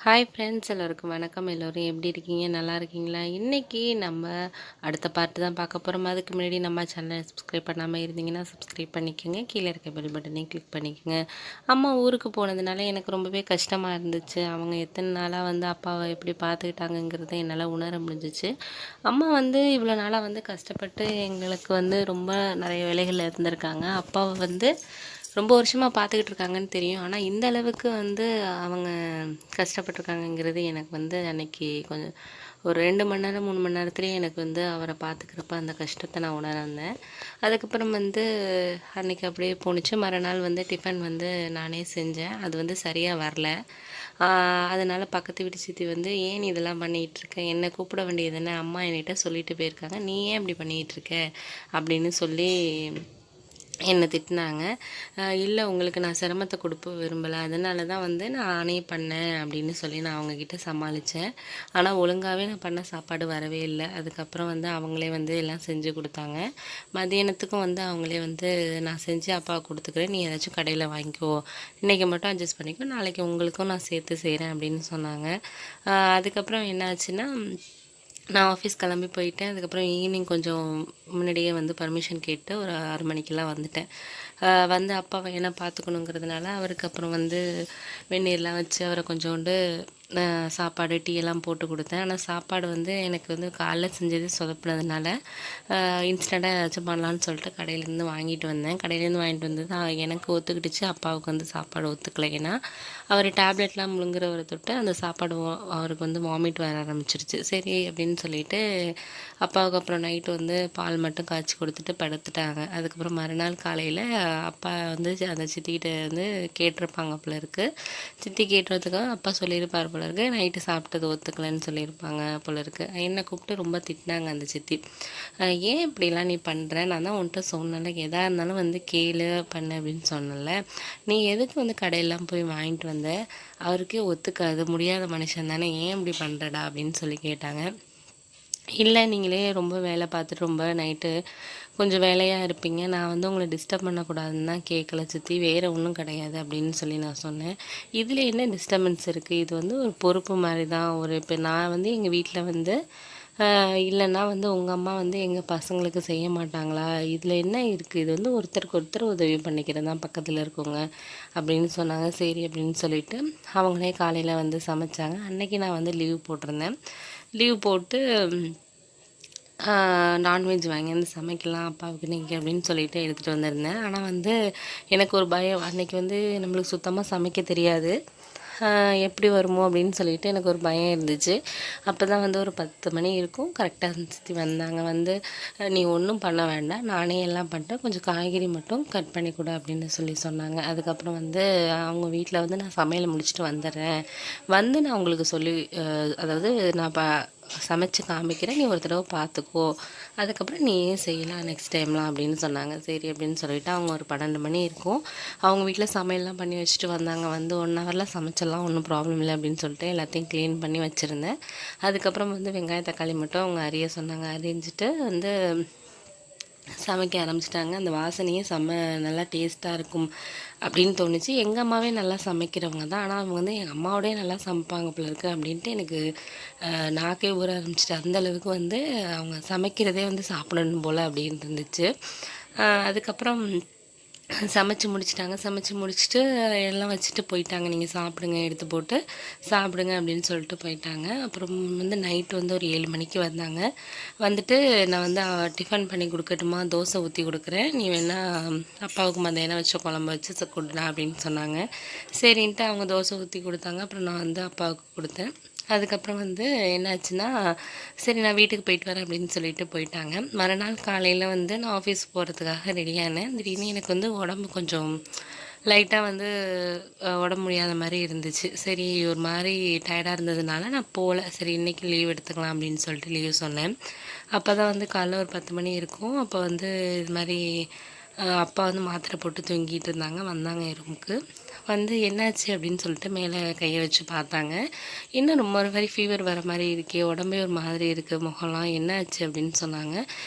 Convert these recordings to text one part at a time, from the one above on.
Hi friends, எல்லோருக்கும் வணக்கம். எல்லோரும் எப்படி இருக்கீங்க? நல்லா இருக்கீங்களா? இன்றைக்கி நம்ம அடுத்த பார்ட்டு தான் பார்க்க போகிறோம். அதுக்கு முன்னாடி நம்ம சேனலை சப்ஸ்கிரைப் பண்ணாமல் இருந்தீங்கன்னா சப்ஸ்கிரைப் பண்ணிக்கோங்க. கீழே இருக்க பெல் பட்டனையும் கிளிக் பண்ணிக்கோங்க. அம்மா ஊருக்கு போனதுனால எனக்கு ரொம்பவே கஷ்டமாக இருந்துச்சு. அவங்க எத்தனை நாளாக அப்பாவை எப்படி பார்த்துக்கிட்டாங்கங்கிறத என்னால் உணர முடிஞ்சிச்சு. அம்மா இவ்வளோ நாளாக கஷ்டப்பட்டு எங்களுக்கு ரொம்ப நிறைய வேலைகளில் இருந்திருக்காங்க. அப்பாவை ரொம்ப வருஷமாக பார்த்துக்கிட்டு இருக்காங்கன்னு தெரியும். ஆனால் இந்த அளவுக்கு அவங்க கஷ்டப்பட்டுருக்காங்கங்கிறது எனக்கு அன்னைக்கு கொஞ்சம் ஒரு 2 மணி நேரம் 3 மணி நேரத்துலேயே எனக்கு அவரை பார்த்துக்கிறப்ப அந்த கஷ்டத்தை நான் உணர்ந்தேன். அதுக்கப்புறம் அன்னைக்கு அப்படியே போணுச்சு. மறுநாள் டிஃபன் நானே செஞ்சேன். அது சரியாக வரல. அதனால் பக்கத்து வீட்டு சித்தி ஏன் நீ இதெல்லாம் பண்ணிகிட்ருக்க, என்னை கூப்பிட வேண்டியது தானே, அம்மா என்கிட்ட சொல்லிட்டு போயிருக்காங்க, நீ ஏன் இப்படி பண்ணிகிட்ருக்க அப்படின்னு சொல்லி என்னை திட்டினாங்க. இல்லை, உங்களுக்கு நான் சிரமத்தை கொடுக்க விரும்பலை, அதனால தான் நானே பண்ணேன் அப்படின்னு சொல்லி நான் அவங்கக்கிட்ட சமாளித்தேன். ஆனால் ஒழுங்காகவே நான் பண்ண சாப்பாடு வரவே இல்லை. அதுக்கப்புறம் அவங்களே எல்லாம் செஞ்சு கொடுத்தாங்க. மதியானத்துக்கும் அவங்களே நான் செஞ்சு அப்பாவுக்கு கொடுத்துக்கிறேன், நீ ஏதாச்சும் கடையில் வாங்கிக்கோ, இன்றைக்கி மட்டும் அட்ஜஸ்ட் பண்ணிக்கோ, நாளைக்கு உங்களுக்கும் நான் சேர்த்து செய்கிறேன் அப்படின்னு சொன்னாங்க. அதுக்கப்புறம் என்ன ஆச்சுன்னா, நான் ஆஃபீஸ் கிளம்பி போயிட்டேன். அதுக்கப்புறம் ஈவினிங் கொஞ்சம் முன்னாடியே பர்மிஷன் கேட்டு ஒரு 6 மணிக்கெல்லாம் வந்துட்டேன். அப்பாவை என்ன பார்த்துக்கணுங்கிறதுனால அவருக்கு அப்புறம் வெந்நீர்லாம் வச்சு அவரை கொஞ்சோண்டு சாப்பாடு டீ எல்லாம் போட்டு கொடுத்தேன். ஆனால் சாப்பாடு எனக்கு காலைல செஞ்சது சொதப்பினதுனால இன்ஸ்டண்ட்டாக ஏதாச்சும் பண்ணலான்னு சொல்லிட்டு கடையிலேருந்து வாங்கிட்டு வந்தேன். கடையிலேருந்து வாங்கிட்டு வந்தது எனக்கு ஒத்துக்கிட்டுச்சு, அப்பாவுக்கு சாப்பாடு ஒத்துக்கலை. ஏன்னா அவர் டேப்லெட்லாம் முழுங்குறவரை தொட்டு அந்த சாப்பாடு அவருக்கு வாமிட் வர ஆரம்பிச்சிருச்சு. சரி அப்படின்னு சொல்லிட்டு அப்பாவுக்கு அப்புறம் நைட்டு பால் மட்டும் காய்ச்சி கொடுத்துட்டு படுத்துட்டாங்க. அதுக்கப்புறம் மறுநாள் காலையில் அப்பா அந்த சித்திக்கிட்ட கேட்டிருப்பாங்க போல இருக்குது. சித்தி கேட்டுறதுக்காக அப்பா சொல்லியிருப்பார் போல இருக்குது, நைட்டு சாப்பிட்டது ஒத்துக்கலைன்னு சொல்லியிருப்பாங்க போல இருக்குது. என்னை கூப்பிட்டு ரொம்ப திட்டினாங்க அந்த சித்தி. ஏன் இப்படிலாம் நீ பண்ணுற, நான் தான் உன்கிட்ட சொன்னல, எதாக இருந்தாலும் கேளு பண்ணு அப்படின்னு சொன்னல, நீ எதுக்கு கடையெல்லாம் போய் வாங்கிட்டு வந்த, அவருக்கே ஒத்துக்காது, முடியாத மனுஷன் தானே, ஏன் இப்படி பண்ணுறடா அப்படின்னு சொல்லி கேட்டாங்க. இல்லை, நீங்களே ரொம்ப வேலை பார்த்துட்டு ரொம்ப நைட்டு கொஞ்சம் வேலையாக இருப்பீங்க, நான் உங்களை டிஸ்டர்ப் பண்ணக்கூடாதுன்னு தான் கேட்கல சித்தி, வேறு ஒன்றும் கிடையாது அப்படின்னு சொல்லி நான் சொன்னேன். இதில் என்ன டிஸ்டர்பன்ஸ் இருக்குது, இது ஒரு பொறுப்பு மாதிரி தான். இப்போ நான் எங்கள் வீட்டில் இல்லைன்னா உங்கள் அம்மா எங்கள் பசங்களுக்கு செய்ய மாட்டாங்களா, இதில் என்ன இருக்குது, இது ஒருத்தருக்கு ஒருத்தர் உதவி பண்ணிக்கிறது தான் பக்கத்தில் இருக்கவங்க அப்படின்னு சொன்னாங்க. சரி அப்படின்னு சொல்லிவிட்டு அவங்களே காலையில் சமைச்சாங்க. அன்றைக்கி நான் லீவ் போட்டிருந்தேன். லீவ் போட்டு நான்வெஜ் வாங்கி சமைக்கலாம் அப்பாவுக்கு இன்றைக்கி அப்படின்னு சொல்லிட்டு எடுத்துகிட்டு வந்திருந்தேன். ஆனால் எனக்கு ஒரு பயம், அன்றைக்கி நம்மளுக்கு சுத்தமாக சமைக்க தெரியாது, எப்படி வருமோ அப்படின்னு சொல்லிட்டு எனக்கு ஒரு பயம் இருந்துச்சு. அப்போ தான் ஒரு 10 மணி இருக்கும், கரெக்டாக சித்தி வந்தாங்க. நீ ஒன்றும் பண்ண வேண்டாம், நானே எல்லாம் பண்ணிட்டேன், கொஞ்சம் காய்கறி மட்டும் கட் பண்ணி கொடு அப்படின்னு சொல்லி சொன்னாங்க. அதுக்கப்புறம் அவங்க வீட்டில் நான் சமையலை முடிச்சுட்டு வந்துடுறேன், நான் உங்களுக்கு சொல்லி அதாவது நான் சமைச்சு காமிக்கிறேன், நீ ஒரு தடவை பார்த்துக்கோ, அதுக்கப்புறம் நீயே செய்யலாம் நெக்ஸ்ட் டைம்லாம் அப்படின்னு சொன்னாங்க. சரி அப்படின்னு சொல்லிவிட்டு அவங்க ஒரு 12 மணி இருக்கும், அவங்க வீட்டில் சமையல்லாம் பண்ணி வச்சுட்டு வந்தாங்க. 1 ஹவரில் சமைச்சிடலாம், ஒன்றும் ப்ராப்ளம் இல்லை அப்படின்னு சொல்லிட்டு எல்லாத்தையும் க்ளீன் பண்ணி வச்சுருந்தேன். அதுக்கப்புறம் வெங்காயம் தக்காளி மட்டும் அவங்க அரிய சொன்னாங்க. அரிஞ்சிட்டு சமைக்க ஆரம்பிச்சிட்டாங்க. அந்த வாசனையே நல்லா டேஸ்ட்டாக இருக்கும் அப்படின்னு தோணுச்சு. எங்கள் அம்மாவே நல்லா சமைக்கிறவங்க தான், ஆனால் அவங்க எங்கள் அம்மாவோடய நல்லா சமைப்பாங்க போல இருக்குது அப்படின்ட்டு எனக்கு நாக்கே ஊற ஆரம்பிச்சிட்டு, அந்தளவுக்கு அவங்க சமைக்கிறதே சாப்பிடணும் போல் அப்படின்னு இருந்துச்சு. அதுக்கப்புறம் சமைச்சு முடிச்சிட்டாங்க. சமைச்சு முடிச்சுட்டு எல்லாம் வச்சுட்டு போயிட்டாங்க, நீங்கள் சாப்பிடுங்க, எடுத்து போட்டு சாப்பிடுங்க அப்படின்னு சொல்லிட்டு போயிட்டாங்க. அப்புறம் நைட்டு ஒரு 7 மணிக்கு வந்தாங்க. வந்துட்டு நான் டிஃபன் பண்ணி கொடுக்கட்டுமா, தோசை ஊற்றி கொடுக்குறேன், நீ வேணால் அப்பாவுக்கு மதியானம் வச்ச குழம்பு வச்சு கொடுடா அப்படின்னு சொன்னாங்க. சரின்ட்டு அவங்க தோசை ஊற்றி கொடுத்தாங்க. அப்புறம் நான் அப்பாவுக்கு கொடுத்தேன். அதுக்கப்புறம் என்னாச்சுன்னா, சரி நான் வீட்டுக்கு போயிட்டு வரேன் அப்படின்னு சொல்லிட்டு போயிட்டாங்க. மறுநாள் காலையில் நான் ஆஃபீஸ் போகிறதுக்காக ரெடியானேன். திடீர்னு எனக்கு உடம்பு கொஞ்சம் லைட்டாக உடம்பு முடியாத மாதிரி இருந்துச்சு. சரி ஒரு மாதிரி டயர்டாக இருந்ததுனால நான் போகல. சரி இன்றைக்கி லீவ் எடுத்துக்கலாம் அப்படின்னு சொல்லிட்டு லீவ் சொன்னேன். அப்போ தான் காலைல ஒரு 10 மணி இருக்கும். அப்போ இது மாதிரி அப்பா வந்து மாத்திரை போட்டு தூங்கிட்டு இருந்தாங்க. வந்தாங்க என் ரூமுக்கு. வந்து என்னாச்சு அப்படின்னு சொல்லிட்டு மேலே கையை வச்சு பார்த்தாங்க. இன்னும் ரொம்ப ஒரு மாதிரி ஃபீவர் வர மாதிரி இருக்கே, உடம்பே ஒரு மாதிரி இருக்குது, முகம்லாம் என்னாச்சு அப்படின்னு சொன்னாங்க.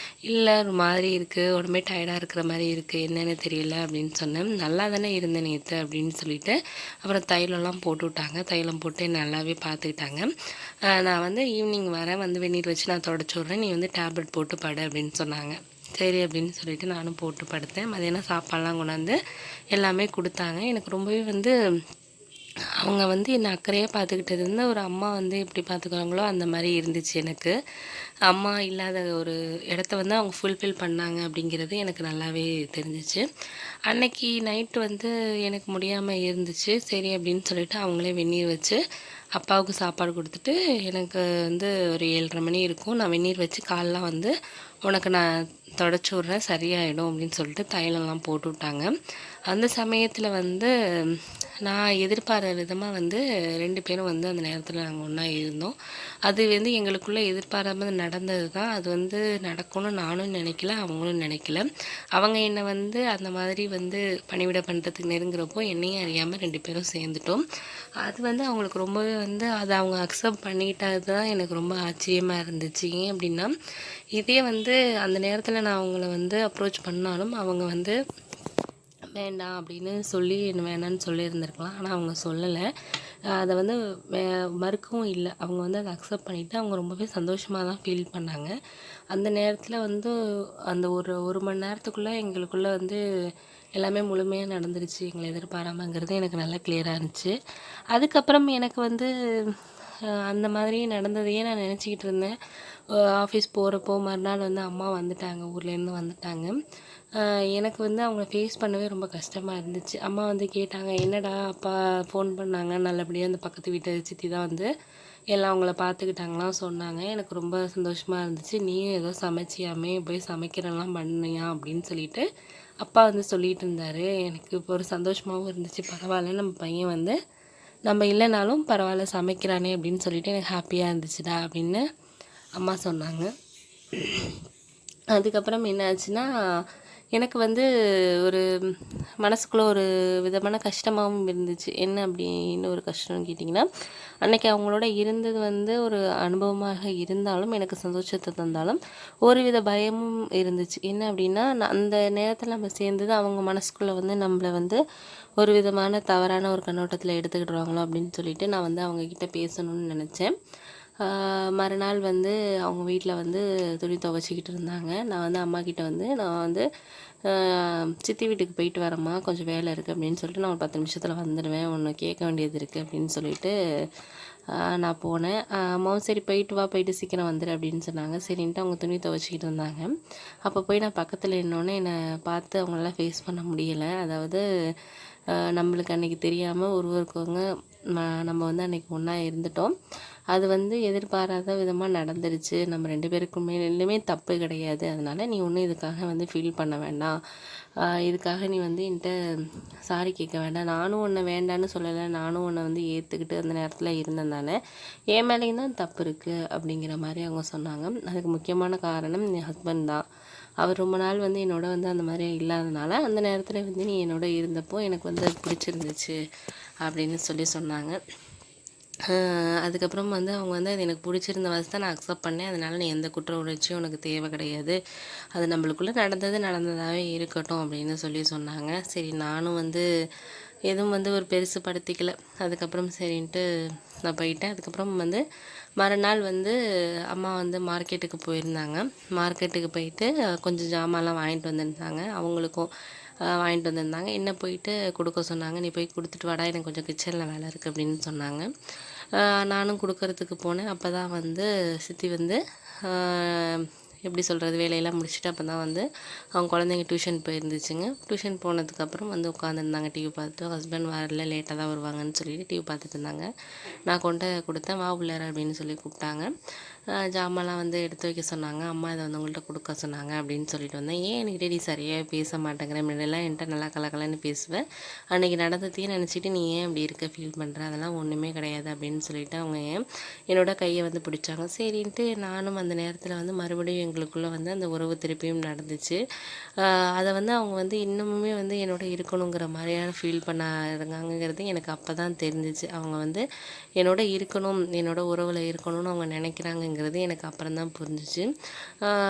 இல்லை ஒரு மாதிரி இருக்குது, உடம்பே டயர்டாக இருக்கிற மாதிரி இருக்குது, என்னென்னு தெரியல அப்படின்னு சொன்னேன். நல்லா தானே இருந்தேன் நேற்று அப்படின்னு சொல்லிட்டு அப்புறம் தைலம்லாம் போட்டு விட்டாங்க. தைலம் போட்டு நல்லாவே பார்த்துக்கிட்டாங்க. நான் வந்து ஈவினிங் வரேன், வந்து வெந்நீர் வச்சு நான் தொடச்சி விட்றேன், நீ வந்து டேப்லெட் போட்டு படு அப்படின்னு சொன்னாங்க. சரி அப்படின்னு சொல்லிட்டு நானும் போட்டு படுத்தேன். மதியானம் சாப்பாடெலாம் கொண்டாந்து எல்லாமே கொடுத்தாங்க. எனக்கு ரொம்பவே வந்து அவங்க வந்து என்னை அக்கறையாக பார்த்துக்கிட்டது வந்து ஒரு அம்மா வந்து எப்படி பார்த்துக்குவாங்களோ அந்த மாதிரி இருந்துச்சு எனக்கு. அம்மா இல்லாத ஒரு இடத்த வந்து அவங்க ஃபுல்ஃபில் பண்ணாங்க அப்படிங்கிறது எனக்கு நல்லாவே தெரிஞ்சிச்சு. அன்னைக்கு நைட்டு வந்து எனக்கு முடியாமல் இருந்துச்சு. சரி அப்படின்னு சொல்லிட்டு அவங்களே வெந்நீர் வச்சு அப்பாவுக்கு சாப்பாடு கொடுத்துட்டு எனக்கு வந்து ஒரு 7:30 மணி இருக்கும். நான் வெந்நீர் வச்சு காலெலாம் வந்து உனக்கு நான் தொடச்சி விட்றேன், சரியாயிடும் அப்படின்னு சொல்லிட்டு தைலம்லாம் போட்டு விட்டாங்க. அந்த சமயத்தில் வந்து நான் எதிர்பாராத விதமாக வந்து 2 பேரும் வந்து அந்த நேரத்தில் நாங்கள் ஒன்றா இருந்தோம். அது வந்து எங்களுக்குள்ளே எதிர்பாராமல் நடந்தது தான். அது வந்து நடக்கும்னு நானும் நினைக்கல, அவங்களும் நினைக்கல. அவங்க என்னை வந்து அந்த மாதிரி வந்து பணிவிடை பண்ணுறதுக்கு நெருங்குறப்போ என்னையும் அறியாமல் 2 பேரும் சேர்ந்துட்டோம். அது வந்து அவங்களுக்கு ரொம்பவே வந்து அதை அவங்க அக்செப்ட் பண்ணிக்கிட்டது தான் எனக்கு ரொம்ப ஆச்சரியமாக இருந்துச்சு. ஏன் அப்படின்னா, இதே வந்து அந்த நேரத்தில் நான் அவங்கள வந்து அப்ரோச் பண்ணாலும் அவங்க வந்து வேண்டாம் அப்படின்னு சொல்லி என்ன வேணான்னு சொல்லியிருந்திருக்கலாம். ஆனால் அவங்க சொல்லலை. அதை வந்து மறுக்கவும் இல்லை. அவங்க வந்து அதை அக்செப்ட் பண்ணிவிட்டு அவங்க ரொம்பவே சந்தோஷமாக தான் ஃபீல் பண்ணாங்க. அந்த நேரத்தில் வந்து அந்த ஒரு மணி நேரத்துக்குள்ளே எங்களுக்குள்ளே வந்து எல்லாமே முழுமையாக நடந்துருச்சு, எங்களை எதிர்பாராமங்கிறது எனக்கு நல்லா கிளியராக இருந்துச்சு. அதுக்கப்புறம் எனக்கு வந்து அந்த மாதிரி நடந்ததையே நான் நினச்சிக்கிட்டு இருந்தேன். ஆஃபீஸ் போகிறப்போ மறுநாள் வந்து அம்மா வந்துட்டாங்க, ஊர்லேருந்து வந்துட்டாங்க. எனக்கு வந்து அவங்கள ஃபேஸ் பண்ணவே ரொம்ப கஷ்டமாக இருந்துச்சு. அம்மா வந்து கேட்டாங்க, என்னடா அப்பா ஃபோன் பண்ணாங்க, நல்லபடியாக அந்த பக்கத்து வீட்டு சித்தி தான் வந்து எல்லாம் அவங்கள பார்த்துக்கிட்டாங்களாம் சொன்னாங்க. எனக்கு ரொம்ப சந்தோஷமாக இருந்துச்சு. நீயும் ஏதோ சமைச்சியாமே, போய் சமைக்கிறலாம் பண்ணியா அப்படின்னு சொல்லிட்டு அப்பா வந்து சொல்லிகிட்டு இருந்தார். எனக்கு இப்போ ஒரு சந்தோஷமாகவும் இருந்துச்சு. பரவாயில்ல, நம்ம பையன் வந்து நம்ம இல்லைனாலும் பரவாயில்ல சமைக்கிறானே அப்படின்னு சொல்லிட்டு எனக்கு ஹாப்பியாக இருந்துச்சுடா அப்படின்னு அம்மா சொன்னாங்க. அதுக்கப்புறம் என்ன ஆச்சுன்னா, எனக்கு வந்து ஒரு மனசுக்குள்ளே ஒரு விதமான கஷ்டமாகவும் இருந்துச்சு. என்ன அப்படின்னு ஒரு கஷ்டம்னு கேட்டிங்கன்னா, அன்றைக்கி அவங்களோட இருந்தது வந்து ஒரு அனுபவமாக இருந்தாலும், எனக்கு சந்தோஷத்தை தந்தாலும், ஒரு வித பயமும் இருந்துச்சு. என்ன அப்படின்னா, அந்த நேரத்தில் நம்ம சேர்ந்தது அவங்க மனசுக்குள்ளே வந்து நம்மளை வந்து ஒரு விதமான தவறான ஒரு கண்ணோட்டத்தில் எடுத்துக்கிடுவாங்களோ அப்படின்னு சொல்லிட்டு நான் வந்து அவங்கக்கிட்ட பேசணும்னு நினச்சேன். மறுநாள் வந்து அவங்க வீட்டில் வந்து துணி துவைச்சிக்கிட்டு இருந்தாங்க. நான் வந்து அம்மாக்கிட்ட வந்து நான் வந்து சித்தி வீட்டுக்கு போயிட்டு வரேம்மா, கொஞ்சம் வேலை இருக்குது அப்படின்னு சொல்லிட்டு நான் ஒரு 10 நிமிஷத்தில் வந்துடுவேன், ஒன்று கேட்க வேண்டியது இருக்குது அப்படின்னு சொல்லிட்டு நான் போனேன். அம்மாவும் சரி போயிட்டு வா, போயிட்டு சீக்கிரம் வந்துடு அப்படின்னு சொன்னாங்க. சரின்ட்டு அவங்க துணி துவைச்சிக்கிட்டு இருந்தாங்க. அப்போ போய் நான் பக்கத்தில் நின்னோன்னே என்னை பார்த்து அவங்களால ஃபேஸ் பண்ண முடியலை. அதாவது நம்மளுக்கு அன்றைக்கி தெரியாமல் ஒருவருக்கவங்க நம்ம வந்து அன்றைக்கி ஒன்றா இருந்துட்டோம். அது வந்து எதிர்பாராத விதமாக நடந்துருச்சு. நம்ம 2 பேருக்குமே தப்பு கிடையாது. அதனால் நீ ஒன்றும் இதுக்காக வந்து ஃபீல் பண்ண வேண்டாம். இதுக்காக நீ வந்து என்கிட்ட சாரி கேட்க வேண்டாம். நானும் உன்னை வேண்டான்னு சொல்லலை, நானும் உன்னை வந்து ஏற்றுக்கிட்டு அந்த நேரத்தில் இருந்தேன் தானே, என் மேலேயும் தான் தப்பு இருக்குது அப்படிங்கிற மாதிரி அவங்க சொன்னாங்க. அதுக்கு முக்கியமான காரணம் என் ஹஸ்பண்ட் தான். அவர் ரொம்ப நாள் வந்து என்னோட வந்து அந்த மாதிரி இல்லாதனால அந்த நேரத்தில் வந்து நீ என்னோட இருந்தப்போ எனக்கு வந்து அது பிடிச்சிருந்துச்சு அப்படின்னு சொன்னாங்க. அதுக்கப்புறம் வந்து அவங்க வந்து அது எனக்கு பிடிச்சிருந்த வயசு தான் நான் அக்செப்ட் பண்ணேன். அதனால் நீ எந்த குற்ற உணர்ச்சியும் உனக்கு தேவை கிடையாது, அது நம்மளுக்குள்ளே நடந்ததாகவே இருக்கட்டும் அப்படின்னு சொன்னாங்க. சரி, நானும் வந்து எதுவும் வந்து ஒரு பெருசு படுத்திக்கல. அதுக்கப்புறம் சரின்ட்டு நான் போயிட்டேன். அதுக்கப்புறம் வந்து மறுநாள் வந்து அம்மா வந்து மார்க்கெட்டுக்கு போயிருந்தாங்க. மார்க்கெட்டுக்கு போயிட்டு கொஞ்சம் ஜாமான்லாம் வாங்கிட்டு வந்திருந்தாங்க. அவங்களுக்கும் வாங்கிட்டு வந்திருந்தாங்க. என்ன போயிட்டு கொடுக்க சொன்னாங்க. நீ போய் கொடுத்துட்டு வாடா, எனக்கு கொஞ்சம் கிச்சனில் வேலை இருக்குது அப்படின்னு சொன்னாங்க. நானும் கொடுக்கறதுக்கு போனேன். அப்போ தான் வந்து சித்தி வந்து எப்படி சொல்கிறது, வேலையெல்லாம் முடிச்சுட்டு அப்போ தான் வந்து அவங்க குழந்தைங்க டியூஷன் போயிருந்துச்சுங்க. டியூஷன் போனதுக்கப்புறம் வந்து உட்காந்துருந்தாங்க டிவி பார்த்துட்டு. ஹஸ்பண்ட் வரல, லேட்டாக தான் வருவாங்கன்னு சொல்லிட்டு டிவி பார்த்துட்டு இருந்தாங்க. நான் கொண்டு கொடுத்தேன். வா உள்ளார அப்படின்னு சொல்லி கூப்பிட்டாங்க. ஜாமான்லாம் வந்து எடுத்து வைக்க சொன்னாங்க. அம்மா இதை வந்து உங்கள்கிட்ட கொடுக்க சொன்னாங்க அப்படின்னு சொல்லிட்டு வந்தேன். ஏன் என்கிட்ட நீ சரியாக பேச மாட்டேங்கிற, முன்னெல்லாம் என்கிட்ட நல்லா கலக்கலன்னு பேசுவேன், அன்றைக்கி நடந்ததையும் நினச்சிட்டு நீ ஏன் அப்படி இருக்க ஃபீல் பண்ணுற, அதெல்லாம் ஒன்றுமே கிடையாது அப்படின்னு சொல்லிட்டு அவங்க என்னோட கையை வந்து பிடிச்சாங்க. சரின்ட்டு நானும் அந்த நேரத்தில் வந்து மறுபடியும் எங்களுக்குள்ளே வந்து அந்த உறவு திருப்பியும் நடந்துச்சு. அதை வந்து அவங்க வந்து இன்னமுமே வந்து என்னோட இருக்கணுங்கிற மாதிரியான ஃபீல் பண்ண இருக்காங்கங்கிறது எனக்கு அப்போ தான் தெரிஞ்சிச்சு. அவங்க வந்து என்னோட இருக்கணும், என்னோட உறவில் இருக்கணும்னு அவங்க நினைக்கிறாங்கங்கிறது எனக்கு அப்புறம் தான் புரிஞ்சிச்சு.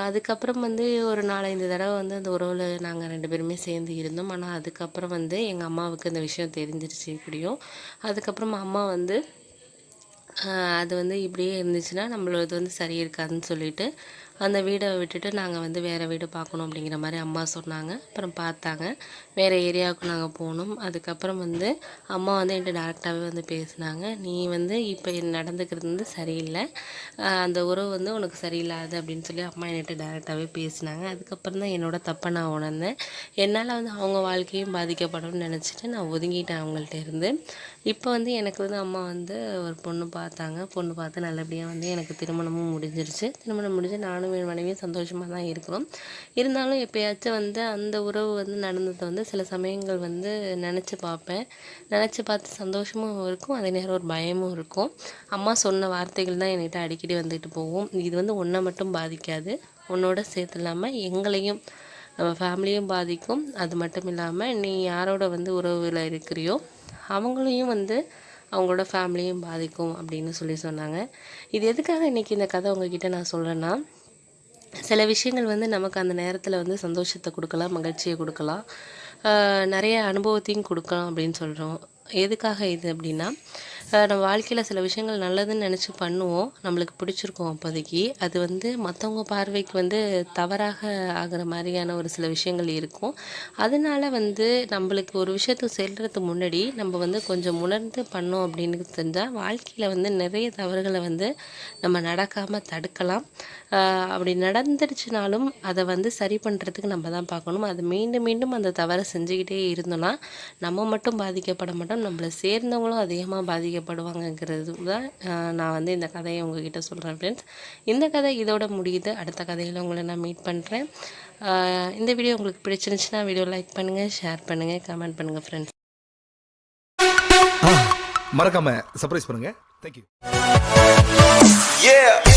அதுக்கப்புறம் வந்து ஒரு 4-5 தடவை வந்து அந்த உறவில் நாங்கள் 2 பேருமே சேர்ந்து இருந்தோம். ஆனால் அதுக்கப்புறம் வந்து எங்கள் அம்மாவுக்கு இந்த விஷயம் தெரிஞ்சிருச்சு எப்படியும். அதுக்கப்புறம் அம்மா வந்து அது வந்து இப்படியே இருந்துச்சுன்னா நம்மளது வந்து சரி இருக்காதுன்னு சொல்லிட்டு அந்த வீடை விட்டுட்டு நாங்கள் வந்து வேறு வீடு பார்க்கணும் அப்படிங்கிற மாதிரி அம்மா சொன்னாங்க. அப்புறம் பார்த்தாங்க, வேறு ஏரியாவுக்கு நாங்கள் போனோம். அதுக்கப்புறம் வந்து அம்மா வந்து என்கிட்ட டேரெக்டாகவே வந்து பேசினாங்க. நீ வந்து இப்போ நடந்துக்கிறது வந்து சரியில்லை, அந்த உறவு வந்து உனக்கு சரியில்லாது அப்படின்னு சொல்லி அம்மா என்கிட்ட டேரெக்டாகவே பேசினாங்க. அதுக்கப்புறம் தான் என்னோடய தப்பை நான் உணர்ந்தேன். என்னால் வந்து அவங்க வாழ்க்கையும் பாதிக்கப்படணும்னு நினச்சிட்டு நான் ஒதுங்கிட்டேன் அவங்கள்ட்ட இருந்து. இப்போ வந்து எனக்கு வந்து அம்மா வந்து ஒரு பொண்ணு பார்த்தாங்க. பொண்ணு பார்த்து நல்லபடியாக வந்து எனக்கு திருமணமும் முடிஞ்சிருச்சு. திருமணம் முடிஞ்சு நானும் என் மனைவியும் சந்தோஷமாக தான் இருக்கிறோம். இருந்தாலும் எப்போயாச்சும் வந்து அந்த உறவு வந்து நடந்ததை வந்து சில சமயங்கள் வந்து நினச்சி பார்ப்பேன். நினச்சி பார்த்து சந்தோஷமும் இருக்கும், அதே நேரம் ஒரு பயமும் இருக்கும். அம்மா சொன்ன வார்த்தைகள் தான் என்கிட்ட அடிக்கடி வந்துட்டு போகும். இது வந்து ஒன்றை மட்டும் பாதிக்காது, உன்னோட சேர்த்து இல்லாமல் எங்களையும் நம்ம ஃபேமிலியும் பாதிக்கும். அது மட்டும் இல்லாமல் நீ யாரோட வந்து உறவில் இருக்கிறியோ அவங்களையும் வந்து அவங்களோட ஃபேமிலியும் பாதிக்கும் அப்படின்னு சொல்லி சொன்னாங்க. இது எதுக்காக இன்றைக்கி இந்த கதை உங்ககிட்ட நான் சொல்கிறேன்னா, சில விஷயங்கள் வந்து நமக்கு அந்த நேரத்தில் வந்து சந்தோஷத்தை கொடுக்கலாம், மகிழ்ச்சியை கொடுக்கலாம், நிறைய அனுபவத்தையும் கொடுக்கலாம் அப்படின்னு சொல்கிறோம். எதுக்காக இது அப்படின்னா, நம்ம வாழ்க்கையில் சில விஷயங்கள் நல்லதுன்னு நினச்சி பண்ணுவோம், நம்மளுக்கு பிடிச்சிருக்கும் அப்போதைக்கு. அது வந்து மற்றவங்க பார்வைக்கு வந்து தவறாக ஆகிற மாதிரியான ஒரு சில விஷயங்கள் இருக்கும். அதனால் வந்து நம்மளுக்கு ஒரு விஷயத்தை செல்றதுக்கு முன்னாடி நம்ம வந்து கொஞ்சம் உணர்ந்து பண்ணோம் அப்படின்னு தெரிஞ்சால் வாழ்க்கையில் வந்து நிறைய தவறுகளை வந்து நம்ம நடக்காமல் தடுக்கலாம். அப்படி நடந்துருச்சுனாலும் அதை வந்து சரி பண்ணுறதுக்கு நம்ம தான் பார்க்கணும். அது மீண்டும் மீண்டும் அந்த தவறை செஞ்சுக்கிட்டே இருந்தோன்னா நம்ம மட்டும் பாதிக்கப்பட மாட்டோம், நம்மளை சேர்ந்தவங்களும் அதிகமாக பாதிக்கப்படுவாங்கங்கிறது தான் நான் வந்து இந்த கதையை உங்ககிட்ட சொல்கிறேன் ஃப்ரெண்ட்ஸ். இந்த கதை இதோட முடியுது. அடுத்த கதையில் உங்களை நான் மீட் பண்ணுறேன். இந்த வீடியோ உங்களுக்கு பிடிச்சிருந்துச்சுன்னா வீடியோ லைக் பண்ணுங்கள், ஷேர் பண்ணுங்கள், கமெண்ட் பண்ணுங்கள் ஃப்ரெண்ட்ஸ். மறக்காம சர்ப்ரைஸ் பண்ணுங்க. தேங்க்யூ. Yeah.